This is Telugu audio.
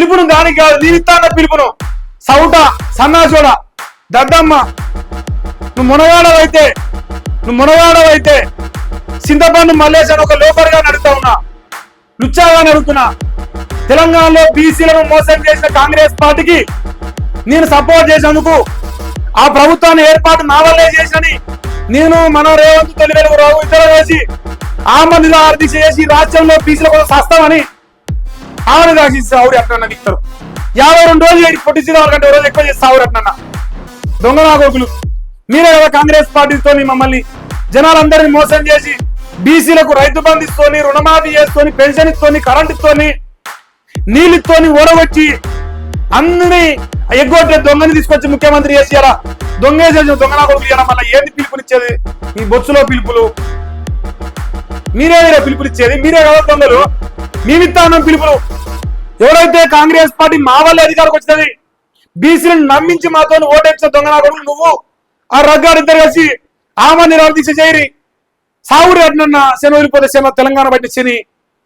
పిలుపును దానికి కాదు, నీవిస్తాన్న పిలుపును. సౌట సన్నాసోడ దద్దమ్మ, నువ్వు మునగాడవైతే చింతపండు మల్లేశ్ ఒక లోపర్గా నడుతా ఉన్నా, లుచ్చాగా నడుతున్నా. తెలంగాణలో బీసీలను మోసం చేసిన కాంగ్రెస్ పార్టీకి నేను సపోర్ట్ చేసేందుకు, ఆ ప్రభుత్వాన్ని ఏర్పాటు నా వల్లే చేసినని నేను మన రేవంత్ తొలివేలు రావు ఇద్దరు వేసి ఆమనిగా ఆర్థిక చేసి రాష్ట్రంలో బీసీల కోసం సస్తామని ఆమెను రాసి సావురు అట్నన్న విక్తరు 52 రోజులు పొట్టిసి కంటే రోజు ఎక్కువ చేసి సావురు అట్నన్న. దొంగ నాగోకులు మీరే కదా కాంగ్రెస్ పార్టీతో మమ్మల్ని జనాలందరినీ మోసం చేసి బీసీలకు రైతు బంధు ఇస్తోని, రుణమాఫీ చేసుకొని, పెన్షన్ ఇస్తోని, కరెంట్ ఇస్తోని, నీళ్ళితోని ఓడగొచ్చి అన్ని ఎగ్గొట్టే దొంగని తీసుకొచ్చి ముఖ్యమంత్రి చేసేయాలా. దొంగేసేసిన దొంగ నాగోకులు ఇవ్వాలా. మళ్ళీ ఏంది పిలుపునిచ్చేది? మీ బొచ్చులో పిలుపులు మీరే పిలుపునిచ్చేది? మీరే కదా దొంగలు. మేమిస్తానం పిలుపులు. ఎవరైతే కాంగ్రెస్ పార్టీ మా వల్ల అధికారికి వచ్చినది, బీసీలను నమ్మించి మాతో ఓటేసిన దొంగ నాగోకులు నువ్వు ఆ రగ్గారిద్దరు కలిసి ఆమె నిరాదీక్ష చేయరి సాగురు అట్నన్న శని వదిలిపోతే శని తెలంగాణ బట్టి శని